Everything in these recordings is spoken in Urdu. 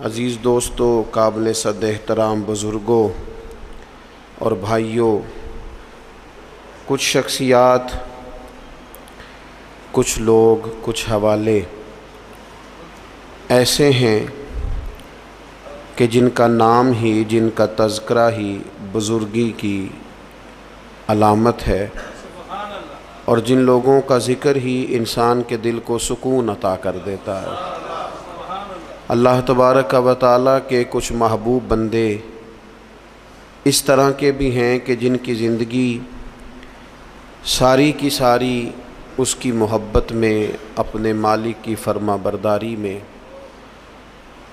عزیز دوستو، قابل صد احترام بزرگوں اور بھائیوں، کچھ شخصیات، کچھ لوگ، کچھ حوالے ایسے ہیں کہ جن کا نام ہی، جن کا تذکرہ ہی بزرگی کی علامت ہے، اور جن لوگوں کا ذکر ہی انسان کے دل کو سکون عطا کر دیتا ہے۔ اللہ تبارک و تعالیٰ کے کچھ محبوب بندے اس طرح کے بھی ہیں کہ جن کی زندگی ساری کی ساری اس کی محبت میں، اپنے مالک کی فرما برداری میں،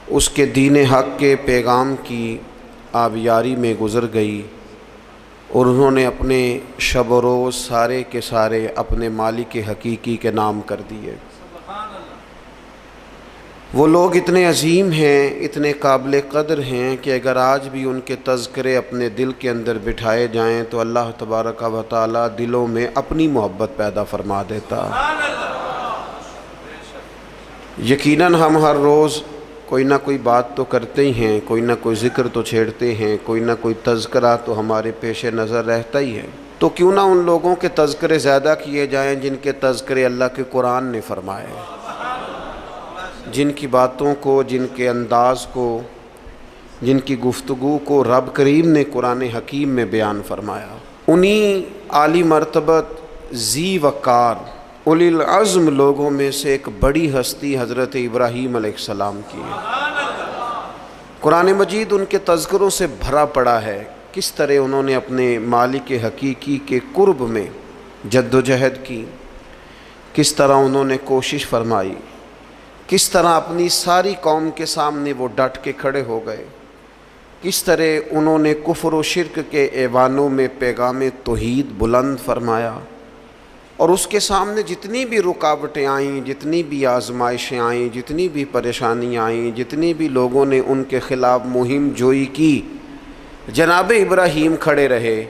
اس کے دین حق کے پیغام کی آبیاری میں گزر گئی، اور انہوں نے اپنے شب و روز سارے کے سارے اپنے مالک حقیقی کے نام کر دیے۔ وہ لوگ اتنے عظیم ہیں، اتنے قابل قدر ہیں کہ اگر آج بھی ان کے تذکرے اپنے دل کے اندر بٹھائے جائیں تو اللہ تبارک و تعالیٰ دلوں میں اپنی محبت پیدا فرما دیتا۔ یقیناً ہم ہر روز کوئی نہ کوئی بات تو کرتے ہی ہیں، کوئی نہ کوئی ذکر تو چھیڑتے ہیں، کوئی نہ کوئی تذکرہ تو ہمارے پیش نظر رہتا ہی ہے۔ تو کیوں نہ ان لوگوں کے تذکرے زیادہ کیے جائیں جن کے تذکرے اللہ کے قرآن نے فرمائے، جن کی باتوں کو، جن کے انداز کو، جن کی گفتگو کو رب کریم نے قرآن حکیم میں بیان فرمایا۔ انہی عالی مرتبت، ذی وقار، اولی العزم لوگوں میں سے ایک بڑی ہستی حضرت ابراہیم علیہ السلام کی ہے۔ قرآن مجید ان کے تذکروں سے بھرا پڑا ہے، کس طرح انہوں نے اپنے مالک حقیقی کے قرب میں جد و جہد کی، کس طرح انہوں نے کوشش فرمائی، کس طرح اپنی ساری قوم کے سامنے وہ ڈٹ کے کھڑے ہو گئے، کس طرح انہوں نے کفر و شرک کے ایوانوں میں پیغام توحید بلند فرمایا، اور اس کے سامنے جتنی بھی رکاوٹیں آئیں، جتنی بھی آزمائشیں آئیں، جتنی بھی پریشانیاں آئیں، جتنی بھی لوگوں نے ان کے خلاف مہم جوئی کی، جناب ابراہیم کھڑے رہے،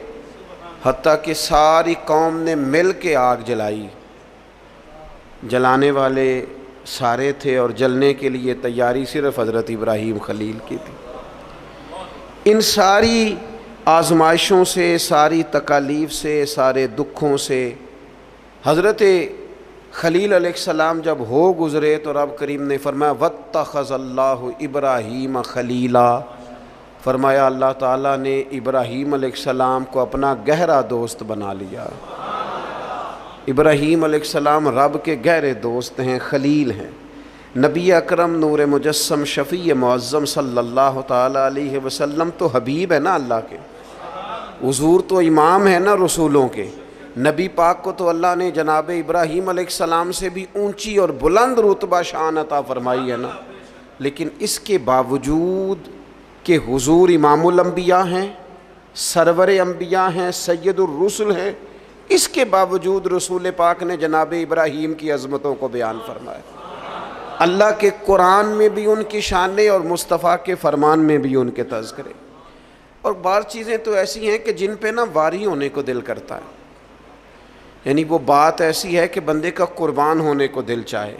حتیٰ کہ ساری قوم نے مل کے آگ جلائی۔ جلانے والے سارے تھے اور جلنے کے لیے تیاری صرف حضرت ابراہیم خلیل کی تھی۔ ان ساری آزمائشوں سے، ساری تکالیف سے، سارے دکھوں سے حضرت خلیل علیہ السلام جب ہو گزرے تو رب کریم نے فرمایا وَاتَّخَذَ اللَّهُ إِبْرَاهِيمَ خَلِيلًا، فرمایا اللہ تعالیٰ نے ابراہیم علیہ السلام کو اپنا گہرا دوست بنا لیا۔ ابراہیم علیہ السلام رب کے گہرے دوست ہیں، خلیل ہیں۔ نبی اکرم نور مجسم شفیع معظم صلی اللہ تعالیٰ علیہ وسلم تو حبیب ہے نا اللہ کے، حضور تو امام ہے نا رسولوں کے۔ نبی پاک کو تو اللہ نے جناب ابراہیم علیہ السلام سے بھی اونچی اور بلند رتبہ شان عطا فرمائی ہے نا، لیکن اس کے باوجود کہ حضور امام الانبیاء ہیں، سرور انبیاء ہیں، سید الرسل ہیں، اس کے باوجود رسول پاک نے جناب ابراہیم کی عظمتوں کو بیان فرمایا۔ اللہ کے قرآن میں بھی ان کی شانیں اور مصطفیٰ کے فرمان میں بھی ان کے تذکرے۔ اور بعض چیزیں تو ایسی ہیں کہ جن پہ نا واری ہونے کو دل کرتا ہے، یعنی وہ بات ایسی ہے کہ بندے کا قربان ہونے کو دل چاہے۔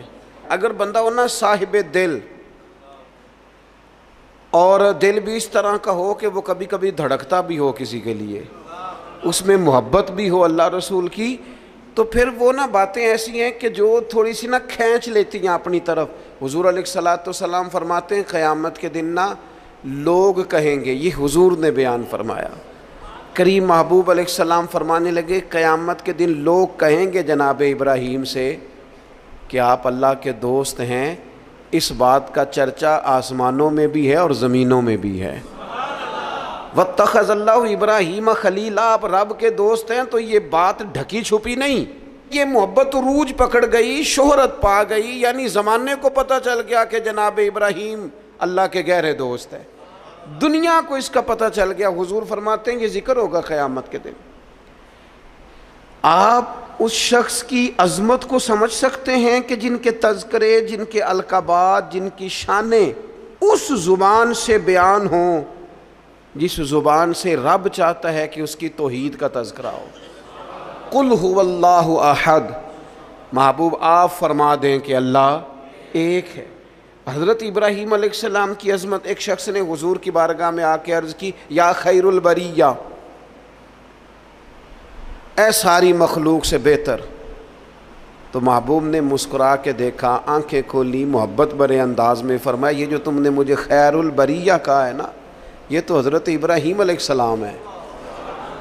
اگر بندہ ہو نا صاحب دل، اور دل بھی اس طرح کا ہو کہ وہ کبھی کبھی دھڑکتا بھی ہو کسی کے لیے، اس میں محبت بھی ہو اللہ رسول کی، تو پھر وہ نا باتیں ایسی ہیں کہ جو تھوڑی سی نا کھینچ لیتی ہیں اپنی طرف۔ حضور علیہ السلام فرماتے ہیں قیامت کے دن نا لوگ کہیں گے، یہ حضور نے بیان فرمایا، کریم محبوب علیہ السلام فرمانے لگے قیامت کے دن لوگ کہیں گے جناب ابراہیم سے کہ آپ اللہ کے دوست ہیں، اس بات کا چرچا آسمانوں میں بھی ہے اور زمینوں میں بھی ہے۔ وَاتَّخَذَ اللَّهُ إِبْرَاهِيمَ خَلِيلًا، آپ رب کے دوست ہیں تو یہ بات ڈھکی چھپی نہیں، یہ محبت عروج پکڑ گئی، شہرت پا گئی، یعنی زمانے کو پتہ چل گیا کہ جناب ابراہیم اللہ کے گہرے دوست ہیں، دنیا کو اس کا پتہ چل گیا۔ حضور فرماتے ہیں یہ ذکر ہوگا قیامت کے دن۔ آپ اس شخص کی عظمت کو سمجھ سکتے ہیں کہ جن کے تذکرے، جن کے القابات، جن کی شانیں اس زبان سے بیان ہوں جس زبان سے رب چاہتا ہے کہ اس کی توحید کا تذکرہ ہو۔ قُلْ هُوَ اللَّهُ أَحَدٌ، محبوب آپ فرما دیں کہ اللہ ایک ہے۔ حضرت ابراہیم علیہ السلام کی عظمت، ایک شخص نے حضور کی بارگاہ میں آ کے عرض کی یا خیر البریہ، اے ساری مخلوق سے بہتر. تو محبوب نے مسکرا کے دیکھا، آنکھیں کھولی، محبت بھرے انداز میں فرمایا یہ جو تم نے مجھے خیر البریہ کہا ہے نا، یہ تو حضرت ابراہیم علیہ السلام ہے.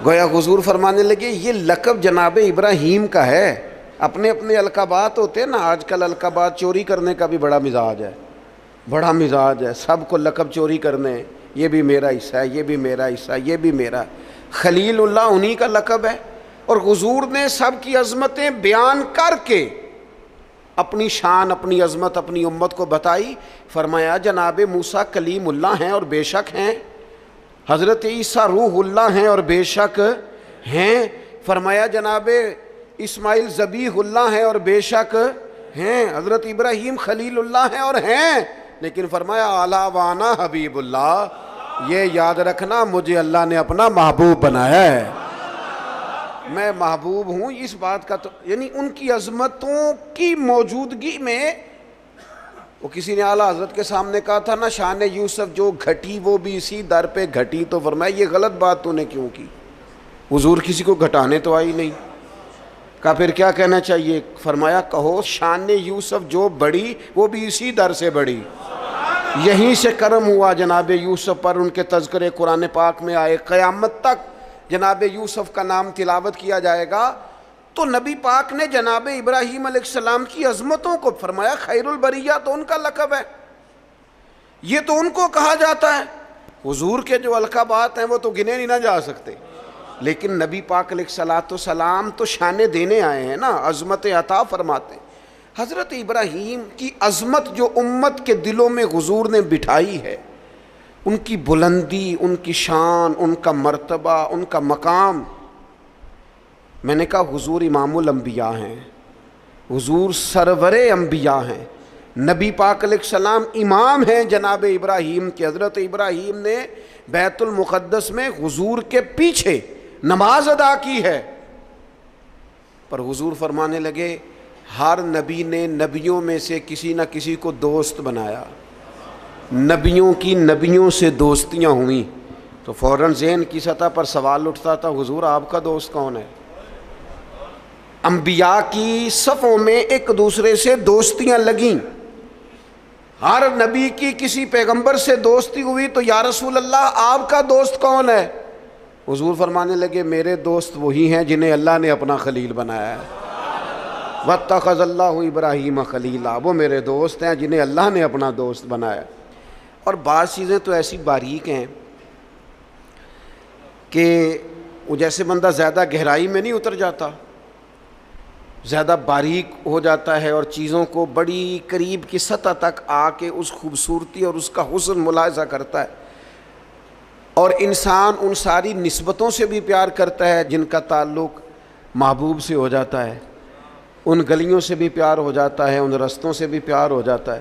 گویا حضور فرمانے لگے یہ لقب جناب ابراہیم کا ہے. اپنے اپنے القابات ہوتے ہیں نا، آج کل القابات چوری کرنے کا بھی بڑا مزاج ہے، بڑا مزاج ہے، سب کو لقب چوری کرنے، یہ بھی میرا حصہ ہے، یہ بھی میرا حصہ ہے، یہ بھی میرا. خلیل اللہ انہی کا لقب ہے. اور حضور نے سب کی عظمتیں بیان کر کے اپنی شان، اپنی عظمت اپنی امت کو بتائی. فرمایا جناب موسیٰ کلیم اللہ ہیں اور بے شک ہیں، حضرت عیسیٰ روح اللہ ہیں اور بے شک ہیں. فرمایا جناب اسماعیل ذبیح اللہ ہیں اور بے شک ہیں، حضرت ابراہیم خلیل اللہ ہیں اور ہیں. لیکن فرمایا اعلیٰ وانا حبیب اللہ، یہ یاد رکھنا مجھے اللہ نے اپنا محبوب بنایا ہے، میں محبوب ہوں. اس بات کا تو یعنی ان کی عظمتوں کی موجودگی میں، وہ کسی نے اعلیٰ حضرت کے سامنے کہا تھا نا شان یوسف جو گھٹی وہ بھی اسی در پہ گھٹی، تو فرمایا یہ غلط بات تو نے کیوں کی؟ حضور کسی کو گھٹانے تو آئی نہیں. کہا پھر کیا کہنا چاہیے؟ فرمایا کہو شان یوسف جو بڑی وہ بھی اسی در سے بڑی. یہیں سے کرم ہوا جناب یوسف پر، ان کے تذکرے قرآن پاک میں آئے. قیامت تک جناب یوسف کا نام تلاوت کیا جائے گا. تو نبی پاک نے جناب ابراہیم علیہ السلام کی عظمتوں کو فرمایا خیر البریہ تو ان کا لقب ہے، یہ تو ان کو کہا جاتا ہے. حضور کے جو القابات ہیں وہ تو گنے نہیں نہ جا سکتے، لیکن نبی پاک علیہ السلام تو شانے دینے آئے ہیں نا، عظمت عطا فرماتے ہیں. حضرت ابراہیم کی عظمت جو امت کے دلوں میں حضور نے بٹھائی ہے، ان کی بلندی، ان کی شان، ان کا مرتبہ، ان کا مقام. میں نے کہا حضور امام الانبیاء ہیں، حضور سرور انبیاء ہیں، نبی پاک علیہ السلام امام ہیں جناب ابراہیم کے. حضرت ابراہیم نے بیت المقدس میں حضور کے پیچھے نماز ادا کی ہے. پر حضور فرمانے لگے ہر نبی نے نبیوں میں سے کسی نہ کسی کو دوست بنایا، نبیوں کی نبیوں سے دوستیاں ہوئیں. تو فوراً ذہن کی سطح پر سوال اٹھتا تھا حضور آپ کا دوست کون ہے؟ انبیاء کی صفوں میں ایک دوسرے سے دوستیاں لگیں، ہر نبی کی کسی پیغمبر سے دوستی ہوئی، تو یا رسول اللہ آپ کا دوست کون ہے؟ حضور فرمانے لگے میرے دوست وہی ہیں جنہیں اللہ نے اپنا خلیل بنایا ہے. واتخذ اللہ ابراہیم خلیلا، وہ میرے دوست ہیں جنہیں اللہ نے اپنا دوست بنایا. اور بعض چیزیں تو ایسی باریک ہیں کہ وہ جیسے بندہ زیادہ گہرائی میں نہیں اتر جاتا، زیادہ باریک ہو جاتا ہے اور چیزوں کو بڑی قریب کی سطح تک آ کے اس خوبصورتی اور اس کا حسن ملاحظہ کرتا ہے. اور انسان ان ساری نسبتوں سے بھی پیار کرتا ہے جن کا تعلق محبوب سے ہو جاتا ہے، ان گلیوں سے بھی پیار ہو جاتا ہے، ان رستوں سے بھی پیار ہو جاتا ہے.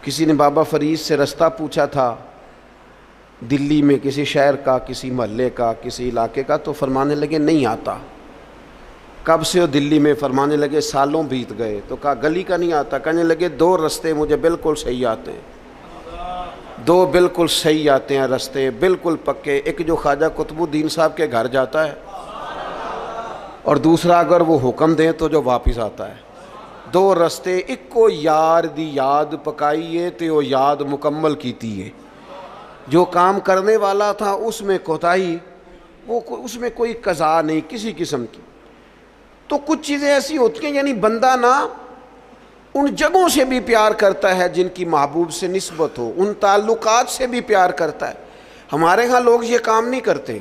کسی نے بابا فرید سے رستہ پوچھا تھا دلی میں کسی شہر کا، کسی محلے کا، کسی علاقے کا، تو فرمانے لگے نہیں آتا. کب سے ہو دلی میں؟ فرمانے لگے سالوں بیت گئے. تو کہا گلی کا نہیں آتا؟ کہنے لگے دو رستے مجھے بالکل صحیح آتے ہیں، دو بالکل صحیح آتے ہیں رستے، بالکل پکے. ایک جو خواجہ قطب الدین صاحب کے گھر جاتا ہے، اور دوسرا اگر وہ حکم دیں تو جو واپس آتا ہے. دو رستے، ایک کو یار دی یاد پکائیے تے وہ یاد مکمل کیتی ہے. جو کام کرنے والا تھا اس میں کوتاہی، وہ اس میں کوئی قضا نہیں کسی قسم کی. تو کچھ چیزیں ایسی ہوتی ہیں یعنی بندہ نا ان جگہوں سے بھی پیار کرتا ہے جن کی محبوب سے نسبت ہو، ان تعلقات سے بھی پیار کرتا ہے. ہمارے ہاں لوگ یہ کام نہیں کرتے.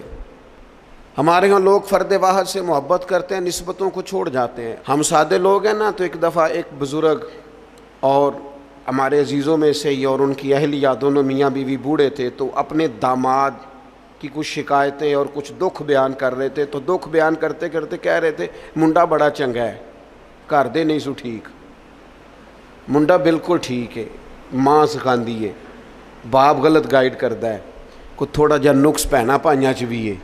ہمارے ہاں لوگ فرد واحد سے محبت کرتے ہیں، نسبتوں کو چھوڑ جاتے ہیں. ہم سادے لوگ ہیں نا، تو ایک دفعہ ایک بزرگ اور ہمارے عزیزوں میں سے ہی اور ان کی اہلیہ دونوں میاں بیوی بوڑھے تھے، تو اپنے داماد کی کچھ شکایتیں اور کچھ دکھ بیان کر رہے تھے. تو دکھ بیان کرتے کرتے کہہ رہے تھے منڈا بڑا چنگا ہے، گھر دے نہیں سو ٹھیک، منڈا بالکل ٹھیک ہے، ماں سکھاندی ہے، باپ غلط گائیڈ کرتا ہے، کوئی تھوڑا جا نقص پہنا پائیاں چ بھی ہے.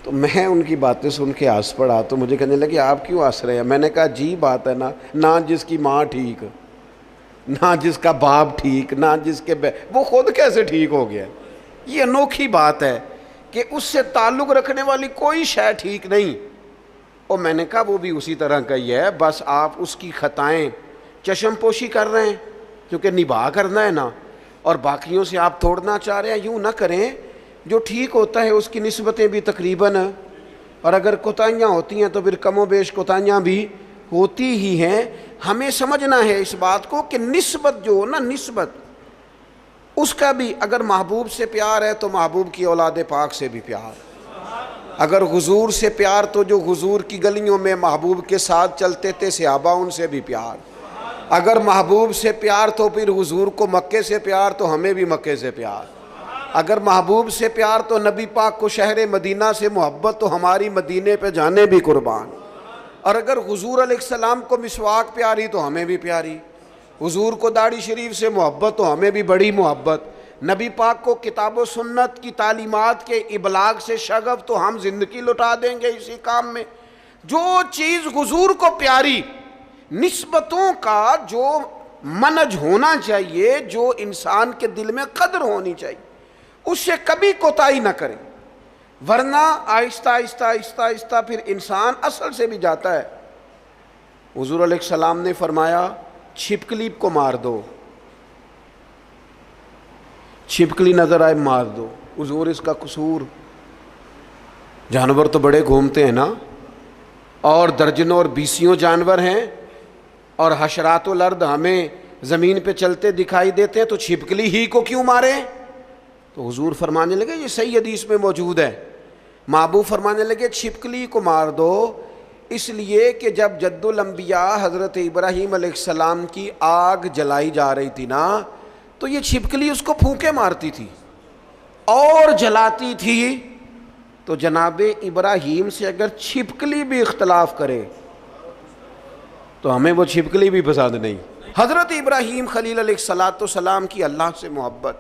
تو میں ان کی باتیں سن کے ہنس پڑا. تو مجھے کہنے لگے آپ کیوں ہنس رہے ہیں؟ میں نے کہا جی بات ہے نا، نہ جس کی ماں ٹھیک نہ جس کا باپ ٹھیک، نہ جس کے وہ خود کیسے ٹھیک ہو گیا؟ یہ انوکھی بات ہے کہ اس سے تعلق رکھنے والی کوئی شے ٹھیک نہیں۔ اور میں نے کہا وہ بھی اسی طرح کا ہی ہے، بس آپ اس کی خطائیں چشم پوشی کر رہے ہیں کیونکہ نباہ کرنا ہے نا، اور باقیوں سے آپ توڑنا چاہ رہے ہیں۔ یوں نہ کریں، جو ٹھیک ہوتا ہے اس کی نسبتیں بھی تقریباً، اور اگر کوتاہیاں ہوتی ہیں تو پھر کم و بیش کوتاہیاں بھی ہوتی ہی ہیں۔ ہمیں سمجھنا ہے اس بات کو کہ نسبت جو ہو نا، نسبت اس کا بھی، اگر محبوب سے پیار ہے تو محبوب کی اولاد پاک سے بھی پیار، اگر حضور سے پیار تو جو حضور کی گلیوں میں محبوب کے ساتھ چلتے تھے صحابہ ان سے بھی پیار، اگر محبوب سے پیار تو پھر حضور کو مکے سے پیار تو ہمیں بھی مکے سے پیار، اگر محبوب سے پیار تو نبی پاک کو شہر مدینہ سے محبت تو ہماری مدینے پہ جانے بھی قربان، اور اگر حضور علیہ السلام کو مسواک پیاری تو ہمیں بھی پیاری، حضور کو داڑھی شریف سے محبت تو ہمیں بھی بڑی محبت، نبی پاک کو کتاب و سنت کی تعلیمات کے ابلاغ سے شغف تو ہم زندگی لٹا دیں گے اسی کام میں۔ جو چیز حضور کو پیاری، نسبتوں کا جو منج ہونا چاہیے، جو انسان کے دل میں قدر ہونی چاہیے، اس سے کبھی کوتاہی نہ کریں، ورنہ آہستہ آہستہ آہستہ آہستہ پھر انسان اصل سے بھی جاتا ہے۔ حضور علیہ السلام نے فرمایا چھپکلی کو مار دو، چھپکلی نظر آئے مار دو۔ حضور اس کا قصور، جانور تو بڑے گھومتے ہیں نا، اور درجنوں اور بیسیوں جانور ہیں، اور حشرات الارض ہمیں زمین پہ چلتے دکھائی دیتے ہیں، تو چھپکلی ہی کو کیوں مارے؟ تو حضور فرمانے لگے، یہ صحیح حدیث میں موجود ہے، محبوب فرمانے لگے چھپکلی کو مار دو، اس لیے کہ جب جد الانبیاء حضرت ابراہیم علیہ السلام کی آگ جلائی جا رہی تھی نا، تو یہ چھپکلی اس کو پھونکے مارتی تھی اور جلاتی تھی۔ تو جناب ابراہیم سے اگر چھپکلی بھی اختلاف کرے تو ہمیں وہ چھپکلی بھی پسند نہیں۔ حضرت ابراہیم خلیل علیہ السلام کی اللہ سے محبت،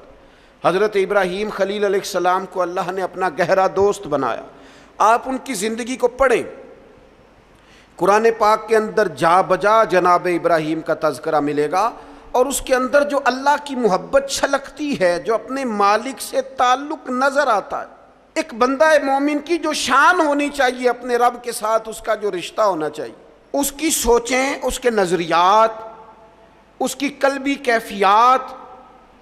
حضرت ابراہیم خلیل علیہ السلام کو اللہ نے اپنا گہرا دوست بنایا۔ آپ ان کی زندگی کو پڑھیں، قرآن پاک کے اندر جا بجا جناب ابراہیم کا تذکرہ ملے گا، اور اس کے اندر جو اللہ کی محبت چھلکتی ہے، جو اپنے مالک سے تعلق نظر آتا ہے۔ ایک بندہ مومن کی جو شان ہونی چاہیے اپنے رب کے ساتھ، اس کا جو رشتہ ہونا چاہیے، اس کی سوچیں، اس کے نظریات، اس کی قلبی کیفیات،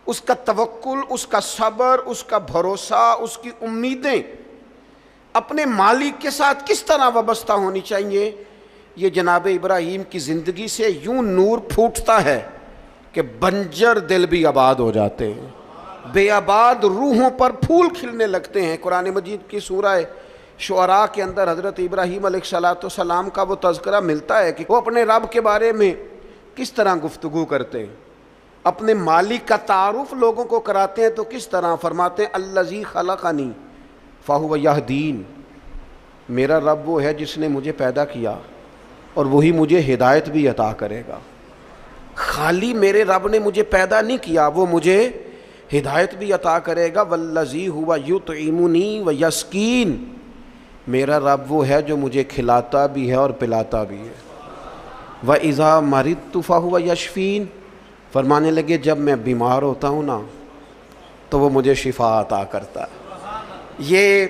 اس کا توکل، اس کا صبر، اس کا بھروسہ، اس کی امیدیں اپنے مالک کے ساتھ کس طرح وابستہ ہونی چاہیے۔ یہ جناب ابراہیم کی زندگی سے یوں نور پھوٹتا ہے کہ بنجر دل بھی آباد ہو جاتے ہیں، بے آباد روحوں پر پھول کھلنے لگتے ہیں۔ قرآن مجید کی سورہ شعراء کے اندر حضرت ابراہیم علیہ السلام کا وہ تذکرہ ملتا ہے کہ وہ اپنے رب کے بارے میں کس طرح گفتگو کرتے ہیں، اپنے مالک کا تعارف لوگوں کو کراتے ہیں تو کس طرح فرماتے ہیں الذی خلقنی فہو یہدین، میرا رب وہ ہے جس نے مجھے پیدا کیا اور وہی مجھے ہدایت بھی عطا کرے گا۔ خالی میرے رب نے مجھے پیدا نہیں کیا، وہ مجھے ہدایت بھی عطا کرے گا۔ والذی ہوا یطعمنی ویسقین، میرا رب وہ ہے جو مجھے کھلاتا بھی ہے اور پلاتا بھی ہے۔ وَإِذَا مَرِضْتُ فَهُوَ يَشْفِينِ، فرمانے لگے جب میں بیمار ہوتا ہوں نا تو وہ مجھے شفا عطا کرتا ہے۔ یہ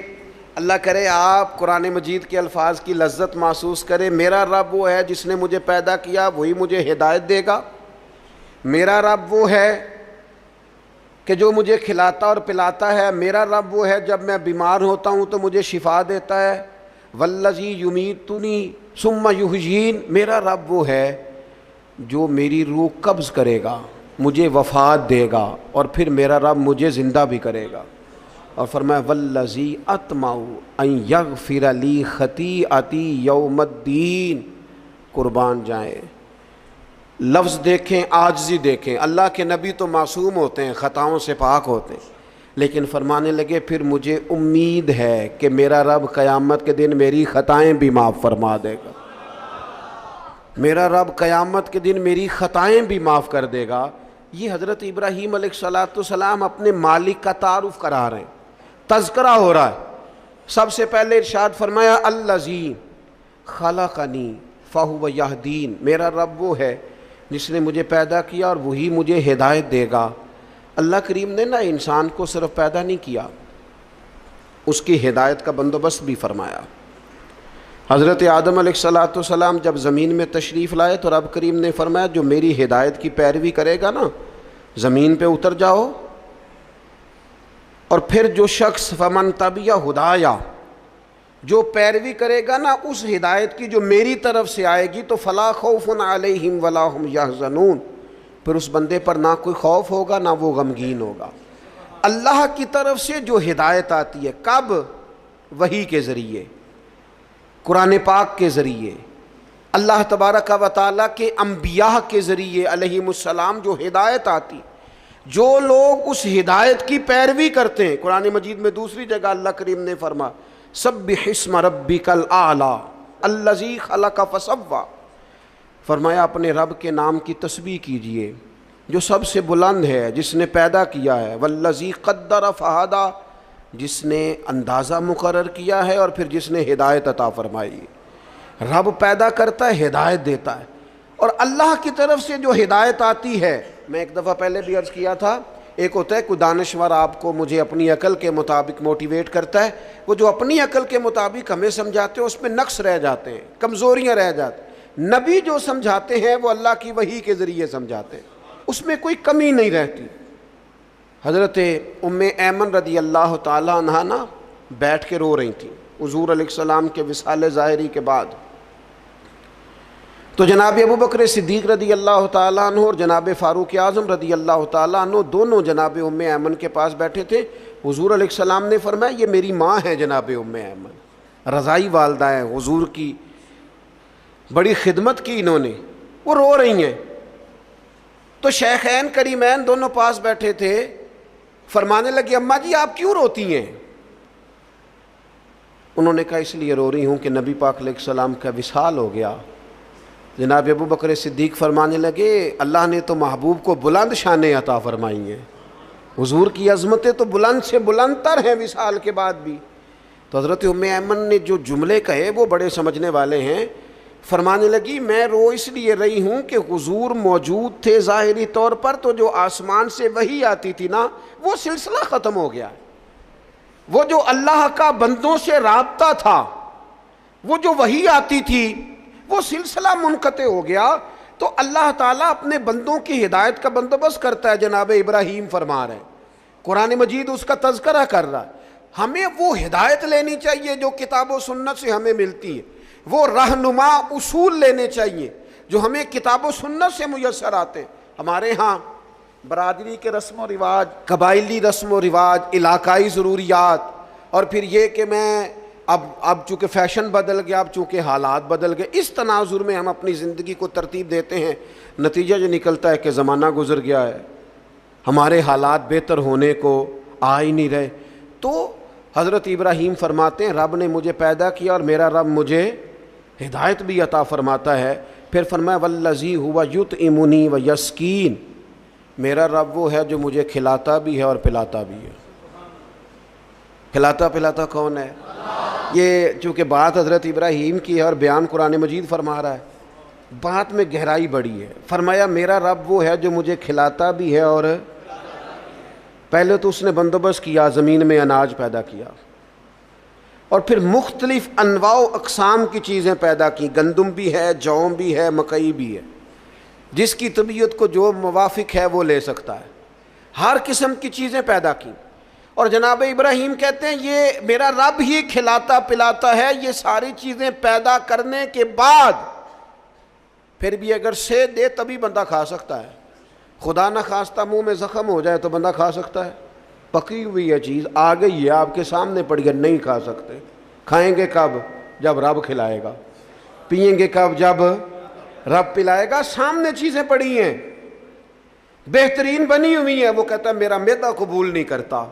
اللہ کرے آپ قرآن مجید کے الفاظ کی لذت محسوس کریں۔ میرا رب وہ ہے جس نے مجھے پیدا کیا، وہی مجھے ہدایت دے گا۔ میرا رب وہ ہے کہ جو مجھے کھلاتا اور پلاتا ہے۔ میرا رب وہ ہے جب میں بیمار ہوتا ہوں تو مجھے شفا دیتا ہے۔ والذی یمیتنی ثم یحیین، میرا رب وہ ہے جو میری روح قبض کرے گا، مجھے وفات دے گا، اور پھر میرا رب مجھے زندہ بھی کرے گا۔ اور فرمایا والذی اطمع ان یغفر لی خطیئتی یوم الدین، قربان جائیں، لفظ دیکھیں، عاجزی دیکھیں۔ اللہ کے نبی تو معصوم ہوتے ہیں، خطاؤں سے پاک ہوتے ہیں، لیکن فرمانے لگے پھر مجھے امید ہے کہ میرا رب قیامت کے دن میری خطائیں بھی معاف فرما دے گا، میرا رب قیامت کے دن میری خطائیں بھی معاف کر دے گا۔ یہ حضرت ابراہیم علیہ السلام اپنے مالک کا تعارف کرا رہے ہیں، تذکرہ ہو رہا ہے۔ سب سے پہلے ارشاد فرمایا الذی خلقنی فہو یہدین، میرا رب وہ ہے جس نے مجھے پیدا کیا اور وہی مجھے ہدایت دے گا۔ اللہ کریم نے نا انسان کو صرف پیدا نہیں کیا، اس کی ہدایت کا بندوبست بھی فرمایا۔ حضرت آدم علیہ السلام جب زمین میں تشریف لائے تو رب کریم نے فرمایا جو میری ہدایت کی پیروی کرے گا نا زمین پہ اتر جاؤ، اور پھر جو شخص فمن تبع ہدایا، جو پیروی کرے گا نا اس ہدایت کی جو میری طرف سے آئے گی، تو فلا خوف علیہم ولا ہم یحزنون، پھر اس بندے پر نہ کوئی خوف ہوگا نہ وہ غمگین ہوگا۔ اللہ کی طرف سے جو ہدایت آتی ہے، کب؟ وحی کے ذریعے، قرآن پاک کے ذریعے، اللہ تبارک و تعالیٰ کے انبیاء کے ذریعے علیہم السلام جو ہدایت آتی، جو لوگ اس ہدایت کی پیروی کرتے ہیں۔ قرآن مجید میں دوسری جگہ اللہ کریم نے فرمایا سبح اسم ربک الاعلی الذی خلق فسوی، فرمایا اپنے رب کے نام کی تسبیح کیجئے جو سب سے بلند ہے، جس نے پیدا کیا ہے، والذی قدر فہدی، جس نے اندازہ مقرر کیا ہے اور پھر جس نے ہدایت عطا فرمائی۔ رب پیدا کرتا ہے، ہدایت دیتا ہے، اور اللہ کی طرف سے جو ہدایت آتی ہے، میں ایک دفعہ پہلے بھی عرض کیا تھا، ایک ہوتا ہے کوئی دانشور آپ کو مجھے اپنی عقل کے مطابق موٹیویٹ کرتا ہے، وہ جو اپنی عقل کے مطابق ہمیں سمجھاتے ہیں اس میں نقص رہ جاتے ہیں، کمزوریاں رہ جاتی ہیں۔ نبی جو سمجھاتے ہیں وہ اللہ کی وحی کے ذریعے سمجھاتے ہیں، اس میں کوئی کمی نہیں رہتی۔ حضرت ام ایمن رضی اللہ تعالیٰ عنہا نا بیٹھ کے رو رہی تھیں حضور علیہ السلام کے وصال ظاہری کے بعد، تو جناب ابو بکر صدیق رضی اللہ تعالیٰ عنہ اور جناب فاروق اعظم رضی اللہ تعالیٰ عنہ دونوں جناب ام ایمن کے پاس بیٹھے تھے۔ حضور علیہ السلام نے فرمایا یہ میری ماں ہے جناب ام ایمن، رضائی والدہ ہیں، حضور کی بڑی خدمت کی انہوں نے، وہ رو رہی ہیں۔ تو شیخین کریمین دونوں پاس بیٹھے تھے، فرمانے لگے اماں جی آپ کیوں روتی ہیں؟ انہوں نے کہا اس لیے رو رہی ہوں کہ نبی پاک علیہ السلام کا وصال ہو گیا۔ جناب ابو بکر صدیق فرمانے لگے اللہ نے تو محبوب کو بلند شانیں عطا فرمائی ہیں، حضور کی عظمتیں تو بلند سے بلند تر ہیں وصال کے بعد بھی۔ تو حضرت ام ایمن نے جو جملے کہے وہ بڑے سمجھنے والے ہیں، فرمانے لگی میں رو اس لیے رہی ہوں کہ حضور موجود تھے ظاہری طور پر، تو جو آسمان سے وحی آتی تھی نا وہ سلسلہ ختم ہو گیا، وہ جو اللہ کا بندوں سے رابطہ تھا، وہ جو وحی آتی تھی وہ سلسلہ منقطع ہو گیا۔ تو اللہ تعالیٰ اپنے بندوں کی ہدایت کا بندوبست کرتا ہے، جناب ابراہیم فرما رہے ہیں، قرآن مجید اس کا تذکرہ کر رہا ہے۔ ہمیں وہ ہدایت لینی چاہیے جو کتاب و سنت سے ہمیں ملتی ہے، وہ رہنما اصول لینے چاہیے جو ہمیں کتاب و سنت سے میسر آتے ہیں۔ ہمارے ہاں برادری کے رسم و رواج، قبائلی رسم و رواج، علاقائی ضروریات، اور پھر یہ کہ میں اب چونکہ فیشن بدل گیا، اب چونکہ حالات بدل گئے، اس تناظر میں ہم اپنی زندگی کو ترتیب دیتے ہیں، نتیجہ جو نکلتا ہے کہ زمانہ گزر گیا ہے، ہمارے حالات بہتر ہونے کو آ ہی نہیں رہے۔ تو حضرت ابراہیم فرماتے ہیں رب نے مجھے پیدا کیا اور میرا رب مجھے ہدایت بھی عطا فرماتا ہے۔ پھر فرمایا والذی ہوا یطعمنی و یسکین، میرا رب وہ ہے جو مجھے کھلاتا بھی ہے اور پلاتا بھی ہے۔ کھلاتا پلاتا کون ہے؟ یہ چونکہ بات حضرت ابراہیم کی ہے اور بیان قرآن مجید فرما رہا ہے، بات میں گہرائی بڑی ہے۔ فرمایا میرا رب وہ ہے جو مجھے کھلاتا بھی ہے، اور پہلے تو اس نے بندوبست کیا، زمین میں اناج پیدا کیا، اور پھر مختلف انواع و اقسام کی چیزیں پیدا کی، گندم بھی ہے، جو بھی ہے، مکئی بھی ہے، جس کی طبیعت کو جو موافق ہے وہ لے سکتا ہے، ہر قسم کی چیزیں پیدا کی۔ اور جناب ابراہیم کہتے ہیں یہ میرا رب ہی کھلاتا پلاتا ہے، یہ ساری چیزیں پیدا کرنے کے بعد پھر بھی اگر سے دے تبھی بندہ کھا سکتا ہے، خدا نہ خواستہ منہ میں زخم ہو جائے تو بندہ کھا سکتا ہے؟ پکی ہوئی ہے چیز آ گئی ہے آپ کے سامنے پڑی ہے، نہیں کھا سکتے۔ کھائیں گے کب؟ جب رب کھلائے گا۔ پئیں گے کب؟ جب رب پلائے گا۔ سامنے چیزیں پڑی ہیں، بہترین بنی ہوئی ہیں، وہ کہتا ہے میرا معدہ قبول نہیں کرتا،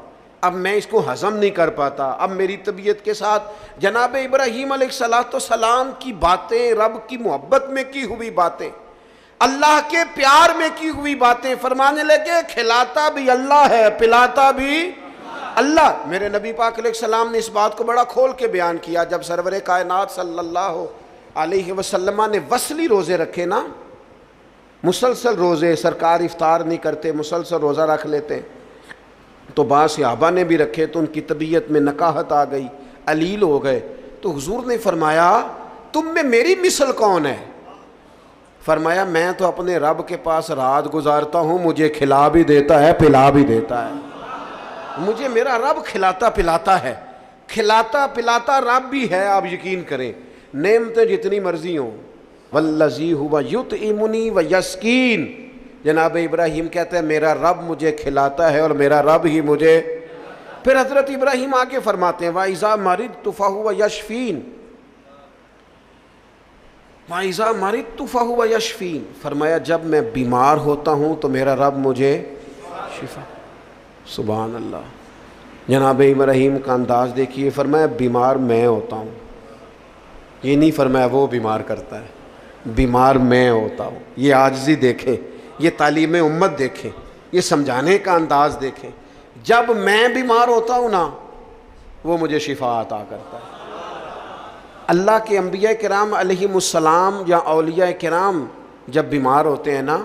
اب میں اس کو ہضم نہیں کر پاتا، اب میری طبیعت کے ساتھ جناب ابراہیم علیہ السلام کی باتیں، رب کی محبت میں کی ہوئی باتیں، اللہ کے پیار میں کی ہوئی باتیں، فرمانے لگے کھلاتا بھی اللہ ہے، پلاتا بھی اللہ۔ میرے نبی پاک علیہ السلام نے اس بات کو بڑا کھول کے بیان کیا جب سرور کائنات صلی اللہ علیہ وسلم نے وصلی روزے رکھے نا، مسلسل روزے، سرکار افطار نہیں کرتے، مسلسل روزہ رکھ لیتے ہیں۔ تو بعض صحابہ نے بھی رکھے تو ان کی طبیعت میں نکاہت آ گئی، علیل ہو گئے، تو حضور نے فرمایا تم میں میری مثل کون ہے؟ فرمایا میں تو اپنے رب کے پاس رات گزارتا ہوں، مجھے کھلا بھی دیتا ہے پلا بھی دیتا ہے، مجھے میرا رب کھلاتا پلاتا ہے، کھلاتا پلاتا رب بھی ہے۔ آپ یقین کریں نعمتیں جتنی مرضی ہوں، والذی ھو یطعمنی ویسقین، جناب ابراہیم کہتے ہیں میرا رب مجھے کھلاتا ہے اور میرا رب ہی مجھے۔ پھر حضرت ابراہیم آگے فرماتے ہیں وَإِذَا مَرِضْتُ فَهُوَ يَشْفِينِ، وَإِذَا مَرِضْتُ فَهُوَ يَشْفِينِ، فرمایا جب میں بیمار ہوتا ہوں تو میرا رب مجھے شفا۔ سبحان اللہ، جناب ابراہیم کا انداز دیکھیے، فرمایا بیمار میں ہوتا ہوں، یہ نہیں فرمایا وہ بیمار کرتا ہے، بیمار میں ہوتا ہوں۔ یہ عاجزی دیکھیں، یہ تعلیم امت دیکھیں، یہ سمجھانے کا انداز دیکھیں، جب میں بیمار ہوتا ہوں نا وہ مجھے شفا عطا کرتا ہے۔ اللہ کے انبیاء کرام علیہم السلام یا اولیاء کرام جب بیمار ہوتے ہیں نا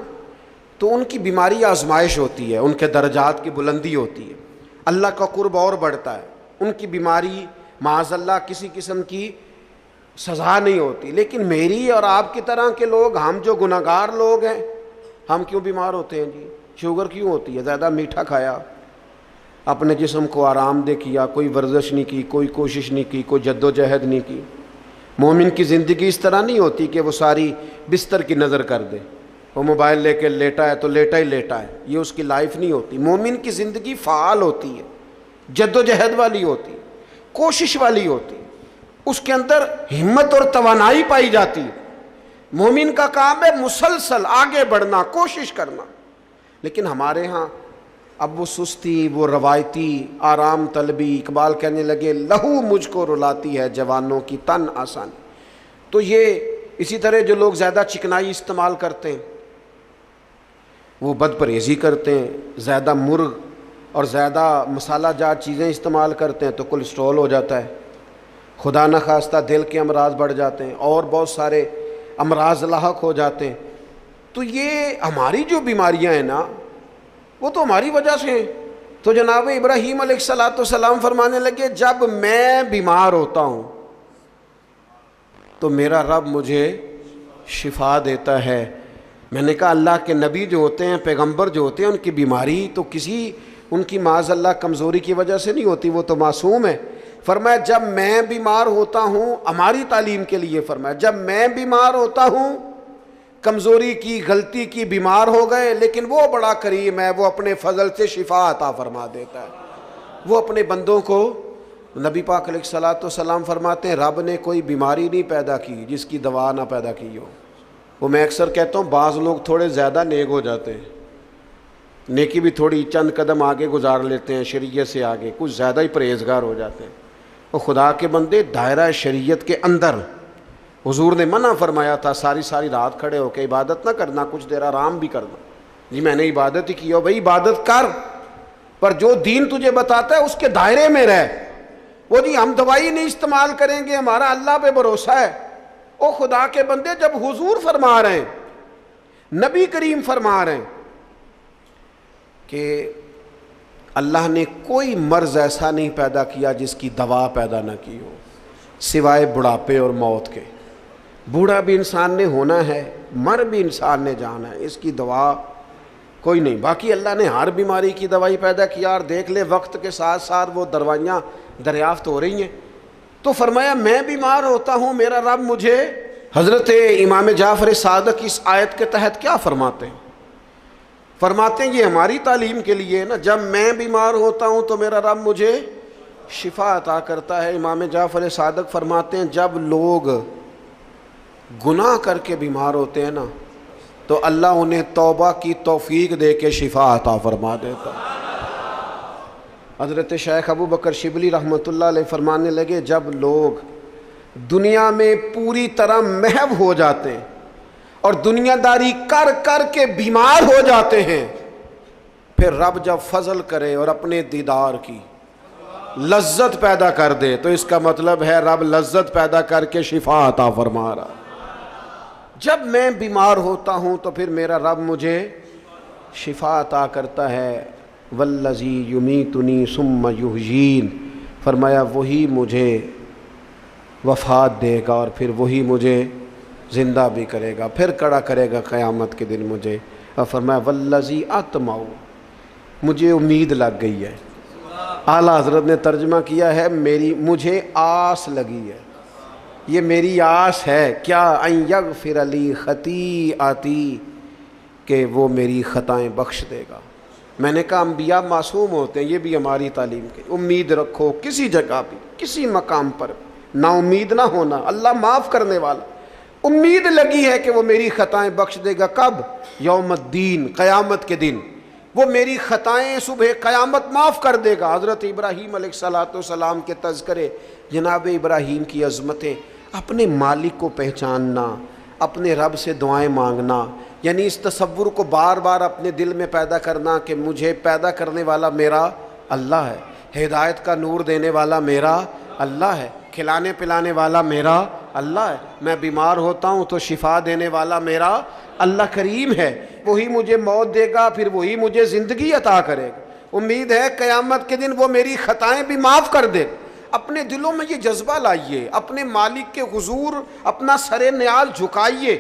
تو ان کی بیماری آزمائش ہوتی ہے، ان کے درجات کی بلندی ہوتی ہے، اللہ کا قرب اور بڑھتا ہے، ان کی بیماری معاذ اللہ کسی قسم کی سزا نہیں ہوتی۔ لیکن میری اور آپ کی طرح کے لوگ، ہم جو گناہگار لوگ ہیں، ہم کیوں بیمار ہوتے ہیں جی؟ شوگر کیوں ہوتی ہے؟ زیادہ میٹھا کھایا، اپنے جسم کو آرام دہ کیا، کوئی ورزش نہیں کی، کوئی کوشش نہیں کی، کوئی جد و جہد نہیں کی۔ مومن کی زندگی اس طرح نہیں ہوتی کہ وہ ساری بستر کی نظر کر دے، وہ موبائل لے کے لیٹا ہے تو لیٹا ہی لیٹا ہے، یہ اس کی لائف نہیں ہوتی۔ مومن کی زندگی فعال ہوتی ہے، جد و جہد والی ہوتی ہے، کوشش والی ہوتی ہے، اس کے اندر ہمت اور توانائی پائی جاتی ہے۔ مومن کا کام ہے مسلسل آگے بڑھنا، کوشش کرنا۔ لیکن ہمارے ہاں اب وہ سستی، وہ روایتی آرام طلبی، اقبال کہنے لگے لہو مجھ کو رلاتی ہے جوانوں کی تن آسانی۔ تو یہ اسی طرح جو لوگ زیادہ چکنائی استعمال کرتے ہیں، وہ بد پرہیزی کرتے ہیں، زیادہ مرغ اور زیادہ مسالہ جات چیزیں استعمال کرتے ہیں تو کولیسٹرول ہو جاتا ہے، خدا نخواستہ دل کے امراض بڑھ جاتے ہیں اور بہت سارے امراض لاحق ہو جاتے ہیں۔ تو یہ ہماری جو بیماریاں ہیں نا وہ تو ہماری وجہ سے ہیں۔ تو جناب ابراہیم علیہ السلام فرمانے لگے جب میں بیمار ہوتا ہوں تو میرا رب مجھے شفا دیتا ہے۔ میں نے کہا اللہ کے نبی جو ہوتے ہیں، پیغمبر جو ہوتے ہیں، ان کی بیماری تو کسی ان کی معاذ اللہ کمزوری کی وجہ سے نہیں ہوتی، وہ تو معصوم ہے۔ فرمایا جب میں بیمار ہوتا ہوں، ہماری تعلیم کے لیے فرمایا جب میں بیمار ہوتا ہوں، کمزوری کی، غلطی کی، بیمار ہو گئے، لیکن وہ بڑا کریم ہے، وہ اپنے فضل سے شفا عطا فرما دیتا ہے۔ وہ اپنے بندوں کو، نبی پاک علیہ الصلوۃ والسلام فرماتے ہیں رب نے کوئی بیماری نہیں پیدا کی جس کی دوا نہ پیدا کی ہو۔ وہ میں اکثر کہتا ہوں بعض لوگ تھوڑے زیادہ نیک ہو جاتے ہیں، نیکی بھی تھوڑی چند قدم آگے گزار لیتے ہیں شریعت سے آگے، کچھ زیادہ ہی پرہیزگار ہو جاتے ہیں۔ وہ خدا کے بندے دائرہ شریعت کے اندر، حضور نے منع فرمایا تھا ساری رات کھڑے ہو کے عبادت نہ کرنا، کچھ دیر آرام بھی کرنا۔ جی میں نے عبادت ہی کی ہو، بھائی عبادت کر، پر جو دین تجھے بتاتا ہے اس کے دائرے میں رہ۔ وہ جی ہم دوائی نہیں استعمال کریں گے، ہمارا اللہ پہ بھروسہ ہے۔ او خدا کے بندے جب حضور فرما رہے ہیں، نبی کریم فرما رہے ہیں کہ اللہ نے کوئی مرض ایسا نہیں پیدا کیا جس کی دوا پیدا نہ کی ہو سوائے بڑھاپے اور موت کے۔ بوڑھا بھی انسان نے ہونا ہے، مر بھی انسان نے جانا ہے، اس کی دوا کوئی نہیں۔ باقی اللہ نے ہر بیماری کی دوائی پیدا کیا، اور دیکھ لے وقت کے ساتھ ساتھ وہ دوائیاں دریافت ہو رہی ہیں۔ تو فرمایا میں بیمار ہوتا ہوں، میرا رب مجھے۔ حضرت امام جعفر صادق اس آیت کے تحت کیا فرماتے ہیں؟ فرماتے ہیں یہ ہماری تعلیم کے لیے نا، جب میں بیمار ہوتا ہوں تو میرا رب مجھے شفا عطا کرتا ہے۔ امام جعفر صادق فرماتے ہیں جب لوگ گناہ کر کے بیمار ہوتے ہیں نا تو اللہ انہیں توبہ کی توفیق دے کے شفا عطا فرما دیتا ہے۔ حضرت شیخ ابو بکر شبلی رحمۃ اللہ علیہ فرمانے لگے جب لوگ دنیا میں پوری طرح محو ہو جاتے ہیں اور دنیا داری کر کر کے بیمار ہو جاتے ہیں، پھر رب جب فضل کرے اور اپنے دیدار کی لذت پیدا کر دے تو اس کا مطلب ہے رب لذت پیدا کر کے شفا عطا فرما رہا۔ جب میں بیمار ہوتا ہوں تو پھر میرا رب مجھے شفا عطا کرتا ہے. والذی یمیتنی ثم یحیین، فرمایا وہی مجھے وفات دے گا اور پھر وہی مجھے زندہ بھی کرے گا، پھر کھڑا کرے گا قیامت کے دن مجھے. اور فرمایا والذی اطمع، مجھے امید لگ گئی ہے. اعلیٰ حضرت نے ترجمہ کیا ہے مجھے آس لگی ہے، یہ میری آس ہے. کیا؟ ان یغفر لی خطیئتی، کہ وہ میری خطائیں بخش دے گا. میں نے کہا انبیاء معصوم ہوتے ہیں، یہ بھی ہماری تعلیم کی. امید رکھو کسی جگہ بھی، کسی مقام پر نا امید نہ ہونا. اللہ معاف کرنے والا. امید لگی ہے کہ وہ میری خطائیں بخش دے گا. کب؟ یوم الدین، قیامت کے دن. وہ میری خطائیں صبح قیامت معاف کر دے گا. حضرت ابراہیم علیہ السلام کے تذکرے، جناب ابراہیم کی عظمتیں، اپنے مالک کو پہچاننا، اپنے رب سے دعائیں مانگنا، یعنی اس تصور کو بار بار اپنے دل میں پیدا کرنا کہ مجھے پیدا کرنے والا میرا اللہ ہے، ہدایت کا نور دینے والا میرا اللہ ہے، کھلانے پلانے والا میرا اللہ ہے، میں بیمار ہوتا ہوں تو شفا دینے والا میرا اللہ کریم ہے، وہی مجھے موت دے گا پھر وہی مجھے زندگی عطا کرے گا. امید ہے قیامت کے دن وہ میری خطائیں بھی معاف کر دے. اپنے دلوں میں یہ جذبہ لائیے، اپنے مالک کے حضور اپنا سر نیال جھکائیے،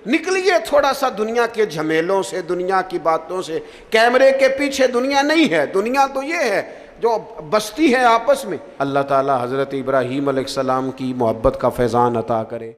نکلیے تھوڑا سا دنیا کے جھمیلوں سے، دنیا کی باتوں سے. کیمرے کے پیچھے دنیا نہیں ہے، دنیا تو یہ ہے جو بستی ہے آپس میں. اللہ تعالی حضرت ابراہیم علیہ السلام کی محبت کا فیضان عطا کرے.